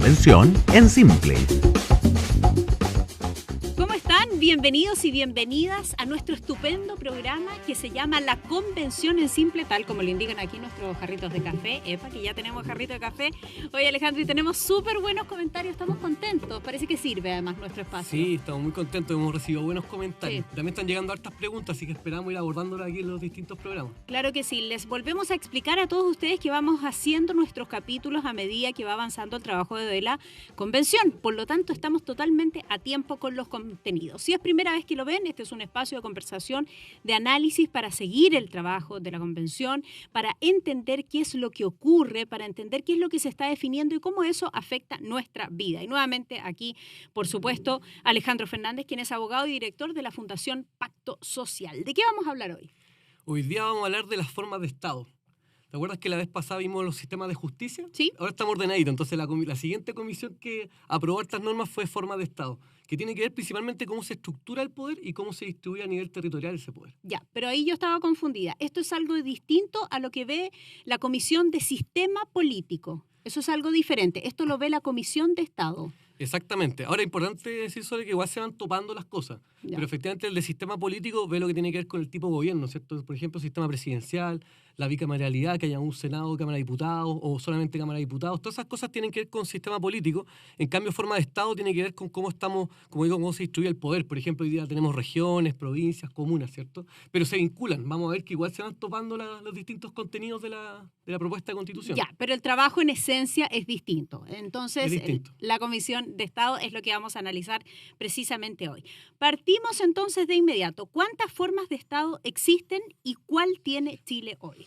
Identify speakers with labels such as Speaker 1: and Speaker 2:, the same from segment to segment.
Speaker 1: convención en simple.
Speaker 2: ¿Cómo están? Bienvenidos y bienvenidas a nuestro estupendo programa que se llama La Convención en Simple, tal como lo indican aquí nuestros jarritos de café. Epa, que ya tenemos jarrito de café. Oye, Alejandro, y tenemos súper buenos comentarios, estamos contentos. Parece que sirve además nuestro espacio.
Speaker 3: Sí, estamos muy contentos, hemos recibido buenos comentarios.
Speaker 2: Sí.
Speaker 3: También están llegando hartas preguntas, así que esperamos ir abordándolas aquí en los distintos programas.
Speaker 2: Claro que sí, les volvemos a explicar a todos ustedes que vamos haciendo nuestros capítulos a medida que va avanzando el trabajo de la convención. Por lo tanto, estamos totalmente a tiempo con los contenidos. Si es primera vez que lo ven, este es un espacio de conversación, de análisis para seguir el trabajo de la convención, para entender qué es lo que ocurre, para entender qué es lo que se está definiendo y cómo eso afecta nuestra vida. Y nuevamente aquí, por supuesto, Alejandro Fernández, quien es abogado y director de la Fundación Pacto Social. ¿De qué vamos a hablar hoy?
Speaker 3: Hoy día vamos a hablar de las formas de Estado. ¿Te acuerdas que la vez pasada vimos los sistemas de justicia?
Speaker 2: Sí.
Speaker 3: Ahora estamos ordenaditos, entonces la siguiente comisión que aprobó estas normas fue forma de Estado, que tiene que ver principalmente cómo se estructura el poder y cómo se distribuye a nivel territorial ese poder.
Speaker 2: Ya, pero ahí yo estaba confundida. Esto es algo distinto a lo que ve la Comisión de Sistema Político. Eso es algo diferente. Esto lo ve la Comisión de Estado.
Speaker 3: Exactamente. Ahora, es importante decir sobre que igual se van topando las cosas,
Speaker 2: Ya.
Speaker 3: pero efectivamente el de sistema político ve lo que tiene que ver con el tipo de gobierno, ¿cierto? Por ejemplo, sistema presidencial, la bicameralidad, que haya un Senado, Cámara de Diputados o solamente Cámara de Diputados, todas esas cosas tienen que ver con sistema político. En cambio, forma de Estado tiene que ver con cómo estamos, como digo, cómo se distribuye el poder. Por ejemplo, hoy día tenemos regiones, provincias, comunas, ¿cierto? Pero se vinculan. Vamos a ver que igual se van topando los distintos contenidos de la propuesta de Constitución.
Speaker 2: Ya, pero el trabajo en esencia es distinto. Entonces,
Speaker 3: Es distinto.
Speaker 2: la Comisión de Estado es lo que vamos a analizar precisamente hoy. Partimos entonces de inmediato. ¿Cuántas formas de Estado existen y cuál tiene Chile hoy?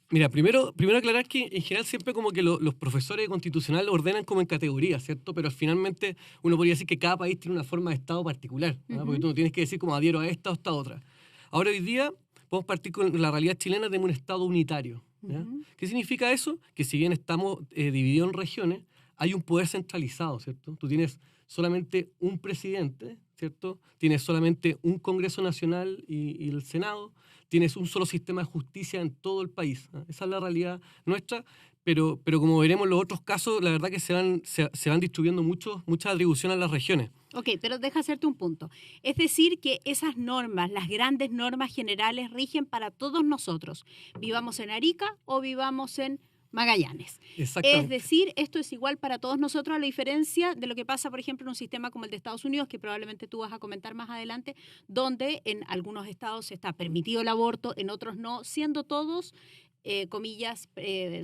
Speaker 3: Mira, primero aclarar que en general siempre como que los profesores de constitucional ordenan como en categorías, ¿cierto? Pero finalmente uno podría decir que cada país tiene una forma de Estado particular, ¿no? Porque tú no tienes que decir como adhiero a esta o esta otra. Ahora hoy día podemos partir con la realidad chilena de un Estado unitario, ¿ya? ¿Qué significa eso? Que si bien estamos divididos en regiones, hay un poder centralizado, ¿cierto? Tú tienes solamente un presidente, ¿cierto? Tienes solamente un Congreso Nacional y el Senado, tienes un solo sistema de justicia en todo el país, ¿no? Esa es la realidad nuestra, pero como veremos en los otros casos, la verdad que se van distribuyendo muchas atribuciones a las regiones.
Speaker 2: Ok, pero deja hacerte un punto. Es decir, que esas normas, las grandes normas generales, rigen para todos nosotros, vivamos en Arica o vivamos en Magallanes.
Speaker 3: Exactamente.
Speaker 2: Es decir, esto es igual para todos nosotros, a la diferencia de lo que pasa, por ejemplo, en un sistema como el de Estados Unidos, que probablemente tú vas a comentar más adelante, donde en algunos estados está permitido el aborto, en otros no, siendo todos, comillas,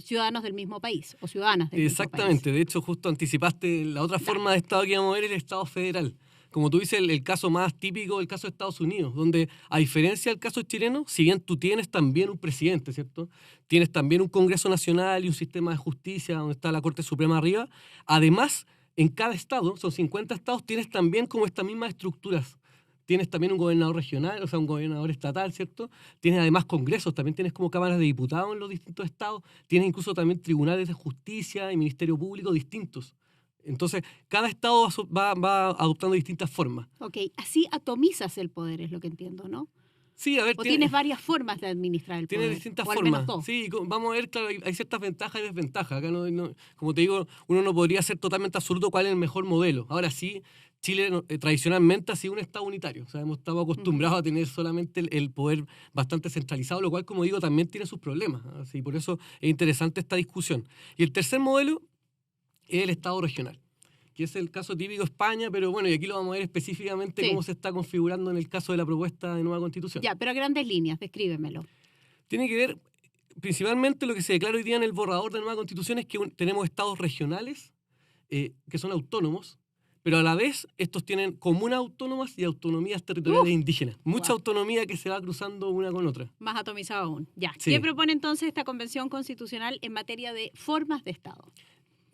Speaker 2: ciudadanos del mismo país o ciudadanas del mismo país.
Speaker 3: Exactamente, de hecho justo anticipaste la otra forma de Estado que íbamos a ver, el Estado federal. Como tú dices, el caso más típico, el caso de Estados Unidos, donde a diferencia del caso chileno, si bien tú tienes también un presidente, ¿cierto? Tienes también un Congreso Nacional y un sistema de justicia donde está la Corte Suprema arriba, además, en cada estado, son 50 estados, tienes también como estas mismas estructuras. Tienes también un gobernador regional, o sea, un gobernador estatal, ¿cierto? Tienes además congresos, también tienes como cámaras de diputados en los distintos estados, tienes incluso también tribunales de justicia y ministerio público distintos. Entonces, cada estado va adoptando distintas formas.
Speaker 2: Ok, así atomizas el poder, es lo que entiendo, ¿no?
Speaker 3: Sí, a ver,
Speaker 2: O tienes varias formas de administrar el poder.
Speaker 3: tiene distintas
Speaker 2: o al
Speaker 3: formas.
Speaker 2: menos dos.
Speaker 3: Sí, vamos a ver, claro, hay ciertas ventajas y desventajas. Acá como te digo, uno no podría ser totalmente absoluto cuál es el mejor modelo. Ahora sí, Chile tradicionalmente ha sido un Estado unitario. O sea, hemos estado acostumbrados a tener solamente el poder bastante centralizado, lo cual, como digo, también tiene sus problemas. Así, por eso es interesante esta discusión. Y el tercer modelo es el Estado regional, que es el caso típico de España, pero bueno, y aquí lo vamos a ver específicamente cómo se está configurando en el caso de la propuesta de nueva Constitución.
Speaker 2: Ya, pero a grandes líneas, descríbemelo.
Speaker 3: Tiene que ver, principalmente lo que se declara hoy día en el borrador de nueva Constitución es que tenemos estados regionales que son autónomos, pero a la vez estos tienen comunas autónomas y autonomías territoriales indígenas. Mucha autonomía que se va cruzando una con otra.
Speaker 2: Más atomizado aún. Ya.
Speaker 3: Sí.
Speaker 2: ¿Qué propone entonces esta Convención Constitucional en materia de formas de Estado?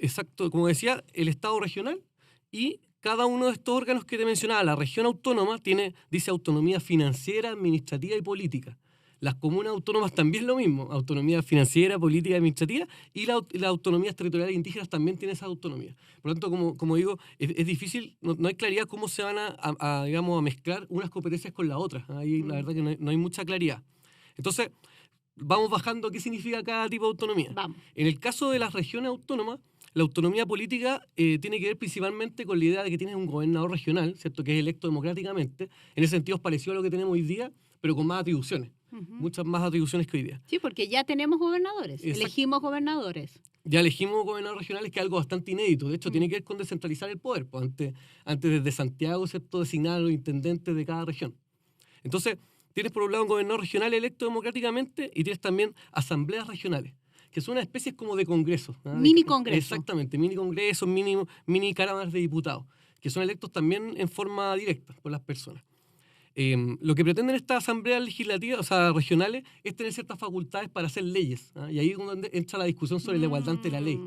Speaker 3: Exacto, como decía, el Estado regional y cada uno de estos órganos que te mencionaba, la región autónoma dice autonomía financiera, administrativa y política. Las comunas autónomas también lo mismo, autonomía financiera, política y administrativa, y las autonomías territoriales indígenas también tienen esa autonomía. Por lo tanto, como digo, es difícil, no hay claridad cómo se van a mezclar unas competencias con las otras. Ahí la verdad que no hay mucha claridad. Entonces, vamos bajando qué significa cada tipo de autonomía.
Speaker 2: Vamos.
Speaker 3: En el caso de las regiones autónomas, la autonomía política tiene que ver principalmente con la idea de que tienes un gobernador regional, ¿cierto?, que es electo democráticamente. En ese sentido es parecido a lo que tenemos hoy día, pero con más atribuciones, muchas más atribuciones que hoy día.
Speaker 2: Sí, porque ya tenemos gobernadores, elegimos gobernadores.
Speaker 3: Ya elegimos gobernadores regionales, que es algo bastante inédito. De hecho, tiene que ver con descentralizar el poder. Pues antes desde Santiago, ¿cierto?, designar a los intendentes de cada región. Entonces, tienes por un lado un gobernador regional electo democráticamente y tienes también asambleas regionales, que son una especie como de congresos.
Speaker 2: Mini congresos.
Speaker 3: Exactamente, mini congresos, mini cámaras de diputados, que son electos también en forma directa por las personas. Lo que pretenden estas asambleas legislativas, o sea, regionales, es tener ciertas facultades para hacer leyes. Y ahí es donde entra la discusión sobre la igualdad ante la ley.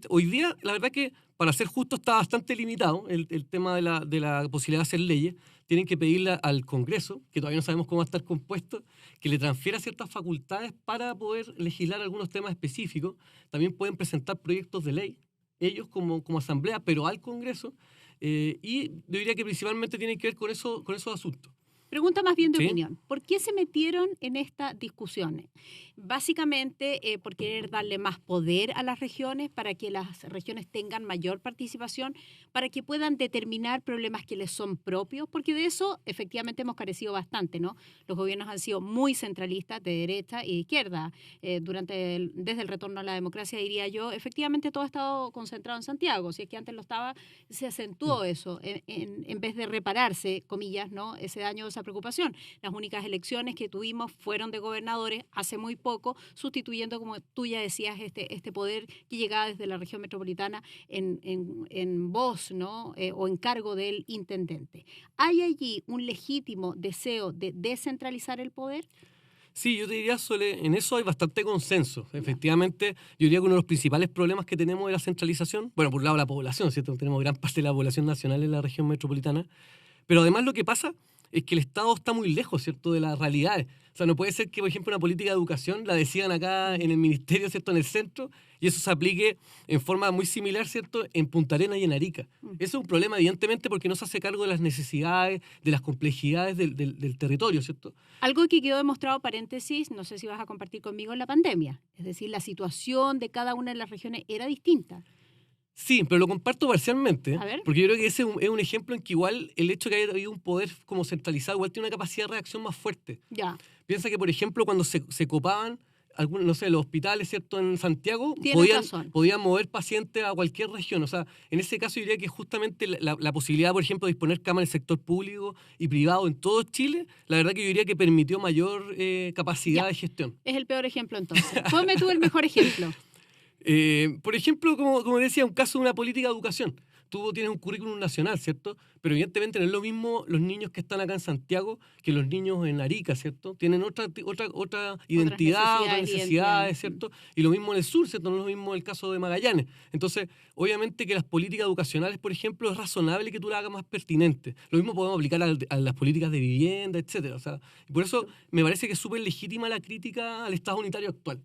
Speaker 3: Hoy día, la verdad que, para ser justo, está bastante limitado el tema de la posibilidad de hacer leyes. Tienen que pedirle al Congreso, que todavía no sabemos cómo va a estar compuesto, que le transfiera ciertas facultades para poder legislar algunos temas específicos. También pueden presentar proyectos de ley, ellos como asamblea, pero al Congreso. Y yo diría que principalmente tienen que ver con esos asuntos.
Speaker 2: Pregunta más bien de opinión. ¿Por qué se metieron en esta discusión? Básicamente por querer darle más poder a las regiones para que las regiones tengan mayor participación, para que puedan determinar problemas que les son propios, porque de eso efectivamente hemos carecido bastante, ¿no? Los gobiernos han sido muy centralistas, de derecha y de izquierda. Desde el retorno a la democracia, diría yo, efectivamente todo ha estado concentrado en Santiago. Si es que antes lo estaba, se acentuó eso, en vez de repararse, comillas, ¿no?, ese daño, esa preocupación. Las únicas elecciones que tuvimos fueron de gobernadores hace muy poco, sustituyendo, como tú ya decías, este poder que llegaba desde la región metropolitana en voz, ¿no?, o en cargo del intendente. ¿Hay allí un legítimo deseo de descentralizar el poder?
Speaker 3: Sí, yo te diría, Sole, en eso hay bastante consenso. Efectivamente, yo diría que uno de los principales problemas que tenemos es la centralización. Bueno, por un lado la población, ¿cierto? Tenemos gran parte de la población nacional en la región metropolitana. Pero además lo que pasa es que el Estado está muy lejos, ¿cierto?, de las realidades. O sea, no puede ser que, por ejemplo, una política de educación la decidan acá en el ministerio, ¿cierto?, en el centro, y eso se aplique en forma muy similar, ¿cierto?, en Punta Arenas y en Arica. Eso es un problema, evidentemente, porque no se hace cargo de las necesidades, de las complejidades del territorio, ¿cierto?
Speaker 2: Algo que quedó demostrado, paréntesis, no sé si vas a compartir conmigo, en la pandemia. Es decir, la situación de cada una de las regiones era distinta.
Speaker 3: Sí, pero lo comparto parcialmente, porque yo creo que ese es un ejemplo en que igual el hecho de que haya habido un poder como centralizado igual tiene una capacidad de reacción más fuerte.
Speaker 2: Ya.
Speaker 3: Piensa que, por ejemplo, cuando se copaban algunos, no sé, los hospitales, ¿cierto?, en Santiago, podían mover pacientes a cualquier región. O sea, en ese caso yo diría que justamente la posibilidad, por ejemplo, de disponer camas en el sector público y privado en todo Chile, la verdad que yo diría que permitió mayor capacidad de gestión.
Speaker 2: Es el peor ejemplo, entonces. Ponme tú el mejor ejemplo.
Speaker 3: Por ejemplo, como decía, un caso de una política de educación. Tú tienes un currículum nacional, ¿cierto? Pero evidentemente no es lo mismo los niños que están acá en Santiago que los niños en Arica, ¿cierto? Tienen otra identidad, otras necesidades, ¿cierto? Y lo mismo en el sur, ¿cierto? No es lo mismo el caso de Magallanes. Entonces, obviamente que las políticas educacionales, por ejemplo, es razonable que tú las hagas más pertinentes. Lo mismo podemos aplicar a las políticas de vivienda, etcétera. O sea, por eso me parece que es súper legítima la crítica al Estado unitario actual.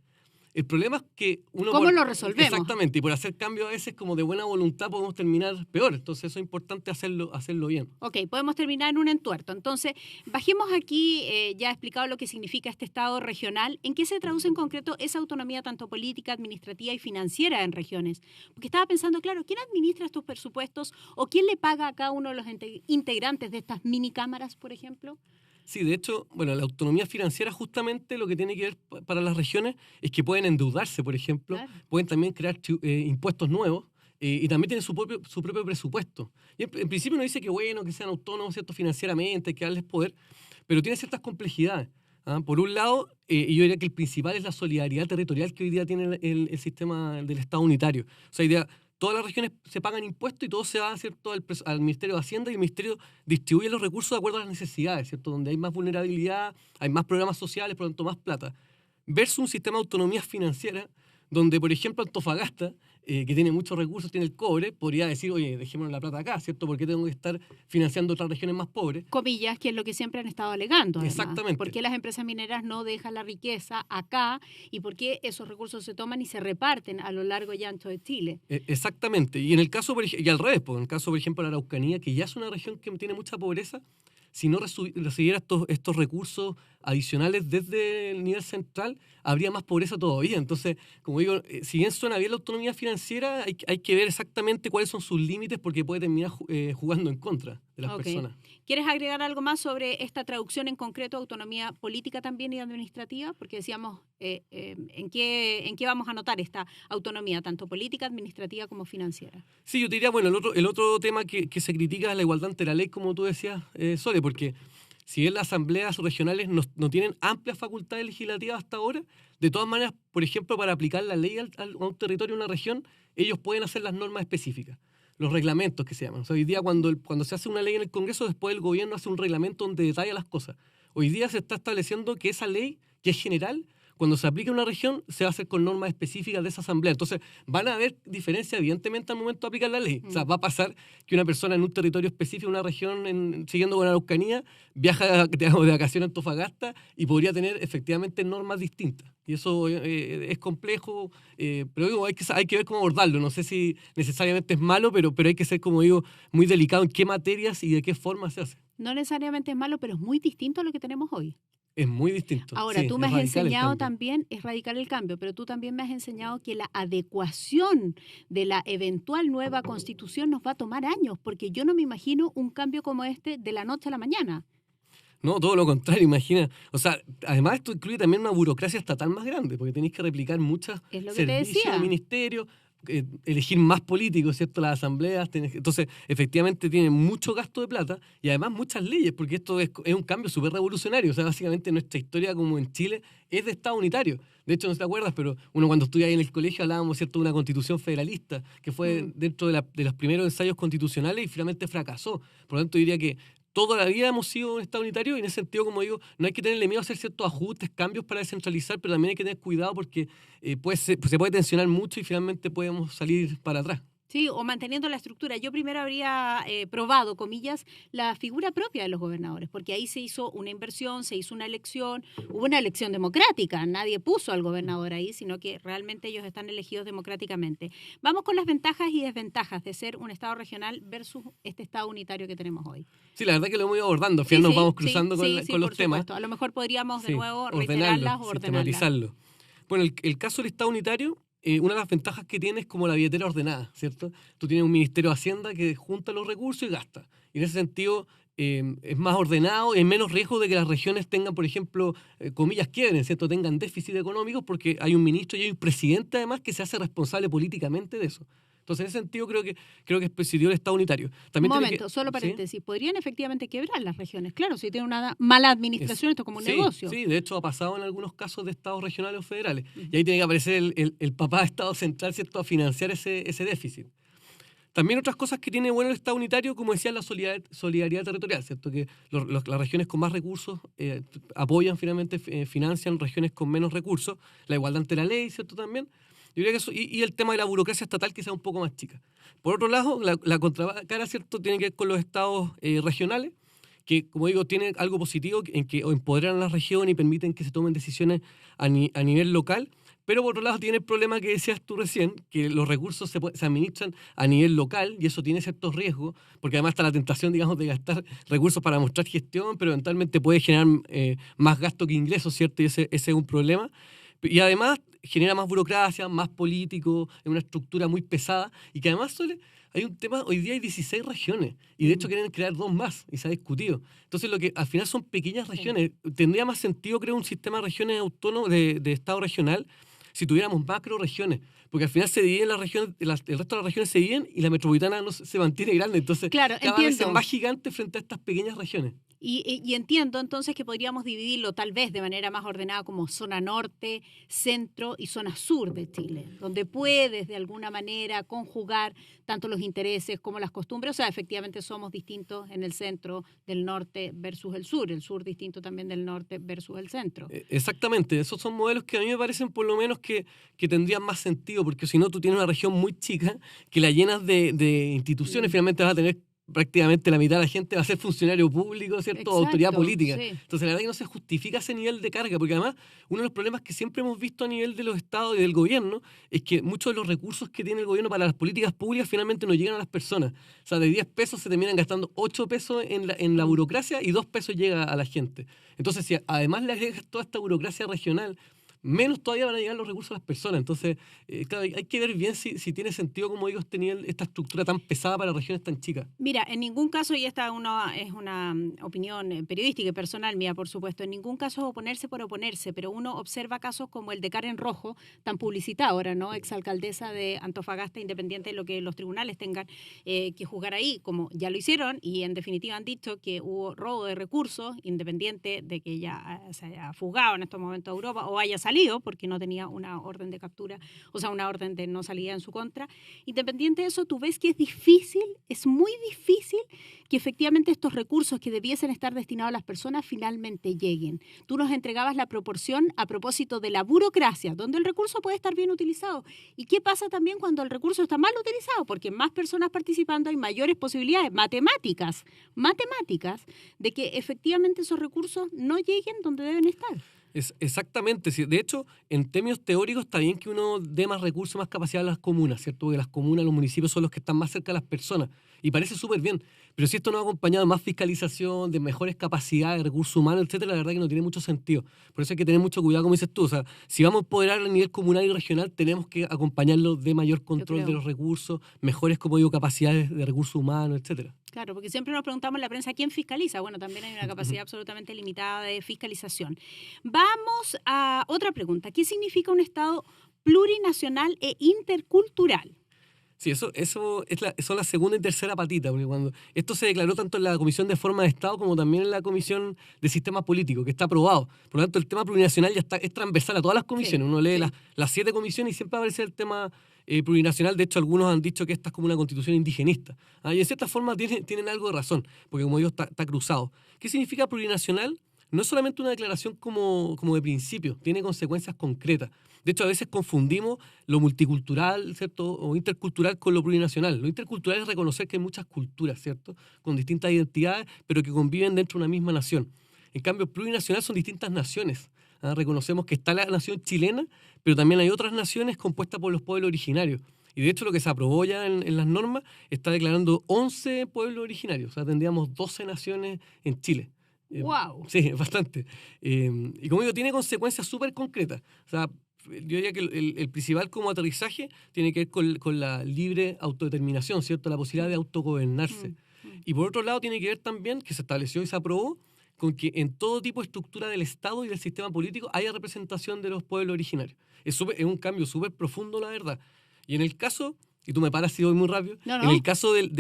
Speaker 3: El problema es que uno...
Speaker 2: ¿Cómo lo resolvemos?
Speaker 3: Exactamente, y por hacer cambios a veces como de buena voluntad podemos terminar peor. Entonces eso es importante hacerlo bien.
Speaker 2: Ok, podemos terminar en un entuerto. Entonces, bajemos aquí, ya he explicado lo que significa este Estado regional. ¿En qué se traduce en concreto esa autonomía tanto política, administrativa y financiera en regiones? Porque estaba pensando, claro, ¿quién administra estos presupuestos o quién le paga a cada uno de los integrantes de estas mini cámaras, por ejemplo?
Speaker 3: Sí, de hecho, bueno, la autonomía financiera justamente lo que tiene que ver para las regiones es que pueden endeudarse, por ejemplo, claro. Pueden también crear impuestos nuevos y también tienen su propio presupuesto. Y en principio uno dice que bueno, que sean autónomos, ¿cierto?, financieramente, que darles poder, pero tiene ciertas complejidades. Por un lado, y yo diría que el principal es la solidaridad territorial que hoy día tiene el sistema del Estado unitario. O sea, todas las regiones se pagan impuestos y todo se va, ¿cierto?, al Ministerio de Hacienda, y el Ministerio distribuye los recursos de acuerdo a las necesidades, ¿cierto? Donde hay más vulnerabilidad, hay más programas sociales, por lo tanto más plata. Versus un sistema de autonomía financiera donde, por ejemplo, Antofagasta, que tiene muchos recursos, tiene el cobre, podría decir, oye, dejémonos la plata acá, ¿cierto? ¿Por qué tengo que estar financiando otras regiones más pobres?
Speaker 2: Comillas, que es lo que siempre han estado alegando. Además.
Speaker 3: Exactamente.
Speaker 2: ¿Por qué las empresas mineras no dejan la riqueza acá y por qué esos recursos se toman y se reparten a lo largo y ancho de Chile?
Speaker 3: Exactamente. Y en el caso, y al revés, en el caso, por ejemplo, de la Araucanía, que ya es una región que tiene mucha pobreza, si no recibiera estos recursos adicionales desde el nivel central, habría más pobreza todavía. Entonces, como digo, si bien suena bien la autonomía financiera, hay que ver exactamente cuáles son sus límites porque puede terminar jugando en contra de las personas.
Speaker 2: ¿Quieres agregar algo más sobre esta traducción en concreto, autonomía política también y administrativa? Porque decíamos, ¿en qué vamos a notar esta autonomía, tanto política, administrativa como financiera?
Speaker 3: Sí, yo te diría, bueno, el otro tema que se critica es la igualdad ante la ley, como tú decías, Sole, porque si bien las asambleas regionales no tienen amplias facultades legislativas hasta ahora, de todas maneras, por ejemplo, para aplicar la ley a un territorio, a una región, ellos pueden hacer las normas específicas, los reglamentos que se llaman. O sea, hoy día cuando se hace una ley en el Congreso, después el gobierno hace un reglamento donde detalla las cosas. Hoy día se está estableciendo que esa ley, que es general, cuando se aplique a una región, se va a hacer con normas específicas de esa asamblea. Entonces, van a haber diferencias, evidentemente, al momento de aplicar la ley. O sea, va a pasar que una persona en un territorio específico, una región, siguiendo con la Araucanía, viaja, digamos, de vacaciones a Antofagasta y podría tener, efectivamente, normas distintas. Y eso es complejo, pero digo, hay que ver cómo abordarlo. No sé si necesariamente es malo, pero hay que ser, como digo, muy delicado en qué materias y de qué forma se hace.
Speaker 2: No necesariamente es malo, pero es muy distinto a lo que tenemos hoy.
Speaker 3: Es muy distinto.
Speaker 2: Ahora, tú me has enseñado también, es radical el cambio, pero tú también me has enseñado que la adecuación de la eventual nueva constitución nos va a tomar años, porque yo no me imagino un cambio como este de la noche a la mañana.
Speaker 3: No, todo lo contrario, imagina. O sea, además esto incluye también una burocracia estatal más grande, porque tenéis que replicar muchos servicios del ministerio, elegir más políticos, ¿cierto? Las asambleas. Entonces, efectivamente, tienen mucho gasto de plata y además muchas leyes, porque esto es un cambio súper revolucionario. O sea, básicamente nuestra historia como en Chile es de Estado unitario. De hecho, no te acuerdas, pero uno cuando estudia ahí en el colegio hablábamos, ¿cierto?, de una constitución federalista que fue dentro de los primeros ensayos constitucionales y finalmente fracasó. Por lo tanto, diría que toda la vida hemos sido un Estado unitario y en ese sentido, como digo, no hay que tenerle miedo a hacer ciertos ajustes, cambios para descentralizar, pero también hay que tener cuidado porque se puede tensionar mucho y finalmente podemos salir para atrás.
Speaker 2: Sí, o manteniendo la estructura. Yo primero habría probado, comillas, la figura propia de los gobernadores, porque ahí se hizo una inversión, se hizo una elección, hubo una elección democrática, nadie puso al gobernador ahí, sino que realmente ellos están elegidos democráticamente. Vamos con las ventajas y desventajas de ser un Estado regional versus este Estado unitario que tenemos hoy.
Speaker 3: Sí, la verdad que lo hemos ido abordando, al final nos vamos cruzando con los temas.
Speaker 2: Supuesto. A lo mejor podríamos de nuevo reiterarlas o ordenarlas.
Speaker 3: Bueno, el caso del Estado unitario, una de las ventajas que tiene es como la billetera ordenada, ¿cierto? Tú tienes un Ministerio de Hacienda que junta los recursos y gasta. Y en ese sentido es más ordenado y hay menos riesgo de que las regiones tengan, por ejemplo, comillas, quiebren, ¿cierto? Tengan déficit económicos porque hay un ministro y hay un presidente además que se hace responsable políticamente de eso. Entonces, en ese sentido, creo que es positivo el Estado unitario. También
Speaker 2: un momento, solo paréntesis. ¿Sí? ¿Podrían efectivamente quebrar las regiones? Claro, si tienen una mala administración, esto es como un negocio.
Speaker 3: Sí, de hecho ha pasado en algunos casos de estados regionales o federales. Y ahí tiene que aparecer el papá de Estado central, ¿cierto?, a financiar ese déficit. También otras cosas que tiene bueno el Estado unitario, como decía, la solidaridad territorial, ¿cierto? Que las regiones con más recursos apoyan, finalmente, financian regiones con menos recursos. La igualdad ante la ley, ¿cierto?, también. Yo diría que eso, y el tema de la burocracia estatal quizá un poco más chica. Por otro lado, la contracara, ¿cierto?, tiene que ver con los estados regionales, que, como digo, tienen algo positivo en que empoderan a la región y permiten que se tomen decisiones a nivel local. Pero por otro lado tiene el problema que decías tú recién, que los recursos se administran a nivel local y eso tiene ciertos riesgos, porque además está la tentación, digamos, de gastar recursos para mostrar gestión, pero eventualmente puede generar más gasto que ingresos, ¿cierto? Y ese es un problema. Y además genera más burocracia, más político, es una estructura muy pesada y que además hay un tema, hoy día hay 16 regiones y de hecho quieren crear 2 más y se ha discutido. Entonces lo que al final son pequeñas regiones. Tendría más sentido crear un sistema de regiones autónomas, de Estado regional, si tuviéramos macro regiones, porque al final se dividen las regiones, el resto de las regiones se dividen y la metropolitana no se mantiene grande, entonces
Speaker 2: claro,
Speaker 3: cada vez es más gigante frente a estas pequeñas regiones.
Speaker 2: Y entiendo entonces que podríamos dividirlo tal vez de manera más ordenada como zona norte, centro y zona sur de Chile, donde puedes de alguna manera conjugar tanto los intereses como las costumbres. O sea, efectivamente somos distintos en el centro del norte versus el sur distinto también del norte versus el centro.
Speaker 3: Exactamente, esos son modelos que a mí me parecen por lo menos que tendrían más sentido, porque si no tú tienes una región muy chica que la llenas de instituciones, finalmente vas a tener prácticamente la mitad de la gente va a ser funcionario público, ¿cierto?
Speaker 2: Exacto,
Speaker 3: O autoridad política.
Speaker 2: sí.
Speaker 3: Entonces, la verdad que no se justifica ese nivel de carga, porque además uno de los problemas que siempre hemos visto a nivel de los estados y del gobierno es que muchos de los recursos que tiene el gobierno para las políticas públicas finalmente no llegan a las personas. O sea, de 10 pesos se terminan gastando 8 pesos en la burocracia y 2 pesos llega a la gente. Entonces, si además le agregas toda esta burocracia regional, menos todavía van a llegar los recursos a las personas. Entonces, claro, hay que ver bien si tiene sentido, como digo, esta estructura tan pesada para regiones tan chicas.
Speaker 2: Mira, en ningún caso, y esta es una opinión periodística y personal mía, por supuesto, en ningún caso es oponerse por oponerse, pero uno observa casos como el de Karen Rojo, tan publicitada ahora, ¿no? Exalcaldesa de Antofagasta, independiente de lo que los tribunales tengan que juzgar ahí, como ya lo hicieron, y en definitiva han dicho que hubo robo de recursos, independiente de que ella se haya fugado en estos momentos a Europa o haya salido, porque no tenía una orden de captura, o sea, una orden de no salida en su contra. Independiente de eso, tú ves que es difícil, es muy difícil que efectivamente estos recursos que debiesen estar destinados a las personas finalmente lleguen. Tú nos entregabas la proporción a propósito de la burocracia, donde el recurso puede estar bien utilizado. ¿Y qué pasa también cuando el recurso está mal utilizado? Porque más personas participando hay mayores posibilidades matemáticas, de que efectivamente esos recursos no lleguen donde deben estar.
Speaker 3: Exactamente. Sí. De hecho, en términos teóricos está bien que uno dé más recursos, más capacidad a las comunas, ¿cierto? Porque las comunas, los municipios son los que están más cerca de las personas. Y parece súper bien. Pero si esto no ha acompañado de más fiscalización, de mejores capacidades, recursos humanos, etcétera, la verdad que no tiene mucho sentido. Por eso hay que tener mucho cuidado, como dices tú. O sea, si vamos a empoderar a nivel comunal y regional, tenemos que acompañarlo de mayor control de los recursos, mejores, como digo, capacidades de recursos humanos, etcétera.
Speaker 2: Claro, porque siempre nos preguntamos en la prensa quién fiscaliza. Bueno, también hay una capacidad absolutamente limitada de fiscalización. Vamos a otra pregunta. ¿Qué significa un Estado plurinacional e intercultural?
Speaker 3: Sí, eso son la segunda y tercera patita, porque cuando esto se declaró tanto en la Comisión de Forma de Estado como también en la Comisión de Sistemas Políticos, que está aprobado. Por lo tanto, el tema plurinacional ya es transversal a todas las comisiones. Sí, uno lee las 7 comisiones y siempre aparece el tema plurinacional. De hecho, algunos han dicho que esta es como una constitución indigenista. Y en cierta forma tienen algo de razón, porque como digo, está cruzado. ¿Qué significa plurinacional? No es solamente una declaración como de principio, tiene consecuencias concretas. De hecho, a veces confundimos lo multicultural, ¿cierto? O intercultural con lo plurinacional. Lo intercultural es reconocer que hay muchas culturas, ¿cierto? Con distintas identidades, pero que conviven dentro de una misma nación. En cambio, plurinacional son distintas naciones. Reconocemos que está la nación chilena, pero también hay otras naciones compuestas por los pueblos originarios. Y de hecho lo que se aprobó ya en las normas está declarando 11 pueblos originarios. O sea, tendríamos 12 naciones en Chile.
Speaker 2: ¡Wow!
Speaker 3: Sí, bastante. Y como digo, tiene consecuencias súper concretas. O sea, yo diría que el principal como aterrizaje tiene que ver con la libre autodeterminación, ¿cierto? La posibilidad de autogobernarse. Y por otro lado tiene que ver también, que se estableció y se aprobó, con que en todo tipo de estructura del Estado y del sistema político haya representación de los pueblos originarios. Es un cambio súper profundo, la verdad. Y en el caso, y tú me paras si voy muy rápido, en el caso de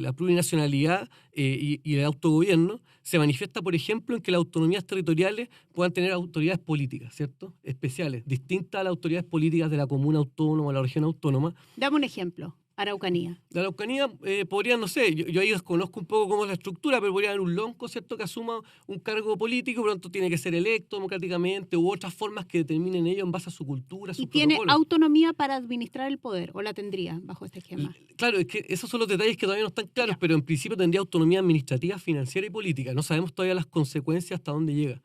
Speaker 3: la plurinacionalidad y el autogobierno, se manifiesta, por ejemplo, en que las autonomías territoriales puedan tener autoridades políticas, ¿cierto? Especiales, distintas a las autoridades políticas de la comuna autónoma o la región autónoma.
Speaker 2: Dame un ejemplo. Araucanía.
Speaker 3: La Araucanía podría, no sé, yo ahí desconozco un poco cómo es la estructura, pero podría haber un lonco, ¿cierto?, que asuma un cargo político, pronto tiene que ser electo democráticamente u otras formas que determinen ello en base a su cultura, sus protocolos.
Speaker 2: ¿Y tiene autonomía para administrar el poder o la tendría bajo este esquema?
Speaker 3: Claro, es que esos son los detalles que todavía no están claros, pero en principio tendría autonomía administrativa, financiera y política. No sabemos todavía las consecuencias hasta dónde llega.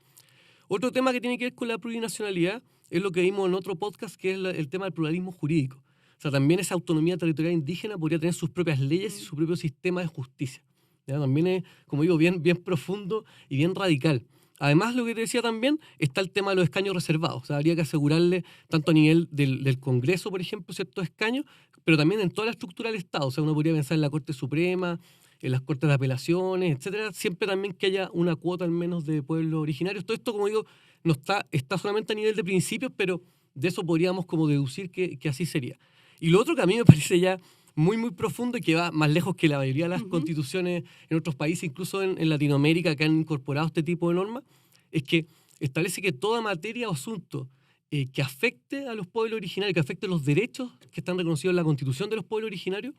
Speaker 3: Otro tema que tiene que ver con la plurinacionalidad es lo que vimos en otro podcast, que es el tema del pluralismo jurídico. O sea, también esa autonomía territorial indígena podría tener sus propias leyes y su propio sistema de justicia. ¿Ya? También es, como digo, bien profundo y bien radical. Además, lo que te decía también, está el tema de los escaños reservados. O sea, habría que asegurarle, tanto a nivel del Congreso, por ejemplo, ciertos escaños, pero también en toda la estructura del Estado. O sea, uno podría pensar en la Corte Suprema, en las Cortes de Apelaciones, etcétera. Siempre también que haya una cuota al menos de pueblos originarios. Todo esto, como digo, no está solamente a nivel de principios, pero de eso podríamos como deducir que así sería. Y lo otro que a mí me parece ya muy profundo y que va más lejos que la mayoría de las constituciones en otros países, incluso en Latinoamérica, que han incorporado este tipo de normas, es que establece que toda materia o asunto que afecte a los pueblos originarios, que afecte los derechos que están reconocidos en la Constitución de los pueblos originarios,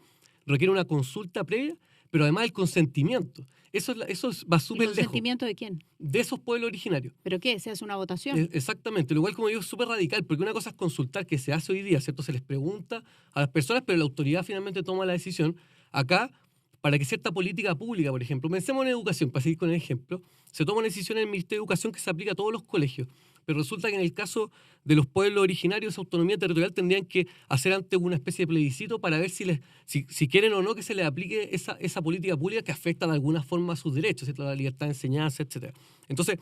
Speaker 3: requiere una consulta previa, pero además el consentimiento. Eso va súper lejos.
Speaker 2: ¿El consentimiento de quién?
Speaker 3: De esos pueblos originarios.
Speaker 2: ¿Pero qué? ¿Se hace una votación?
Speaker 3: Exactamente. Lo cual, como digo, es súper radical, porque una cosa es consultar, que se hace hoy día, ¿cierto? Se les pregunta a las personas, pero la autoridad finalmente toma la decisión. Acá para que cierta política pública, por ejemplo, pensemos en educación, para seguir con el ejemplo, se toma una decisión en el Ministerio de Educación que se aplica a todos los colegios, pero resulta que en el caso de los pueblos originarios, esa autonomía territorial tendrían que hacer antes una especie de plebiscito para ver si quieren o no que se les aplique esa política pública que afecta de alguna forma a sus derechos, ¿cierto? La libertad de enseñanza, etc. Entonces,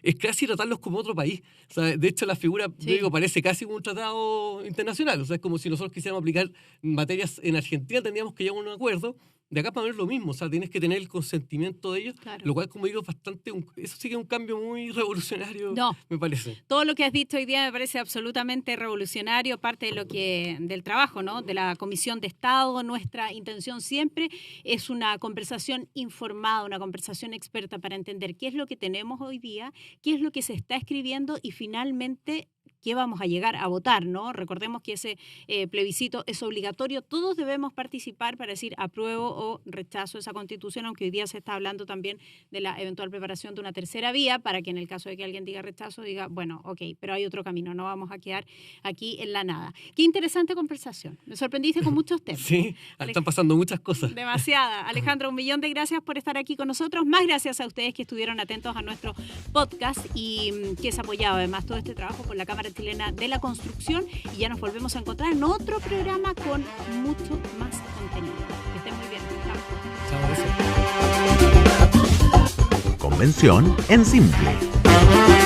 Speaker 3: es casi tratarlos como otro país. O sea, de hecho, la figura, yo digo, parece casi como un tratado internacional. O sea, es como si nosotros quisiéramos aplicar materias en Argentina, tendríamos que llegar a un acuerdo. De acá para ver lo mismo, o sea, tienes que tener el consentimiento de ellos, lo cual, como digo, es bastante, eso sí que es un cambio muy revolucionario, me parece.
Speaker 2: Todo lo que has dicho hoy día me parece absolutamente revolucionario, parte de del trabajo, ¿no? De la Comisión de Estado. Nuestra intención siempre es una conversación informada, una conversación experta para entender qué es lo que tenemos hoy día, qué es lo que se está escribiendo y finalmente qué vamos a llegar a votar, ¿no? Recordemos que ese plebiscito es obligatorio, todos debemos participar para decir apruebo o rechazo esa Constitución, aunque hoy día se está hablando también de la eventual preparación de una tercera vía, para que en el caso de que alguien diga rechazo, diga, bueno, ok, pero hay otro camino, no vamos a quedar aquí en la nada. Qué interesante conversación, me sorprendiste con muchos temas.
Speaker 3: Sí, están pasando muchas cosas.
Speaker 2: Demasiada. Alejandro, 1.000.000 de gracias por estar aquí con nosotros, más gracias a ustedes que estuvieron atentos a nuestro podcast y que es apoyado además todo este trabajo por la Cámara Chilena de la Construcción, y ya nos volvemos a encontrar en otro programa con mucho más contenido. Que estén muy bien. Chao.
Speaker 1: Convención en Simple.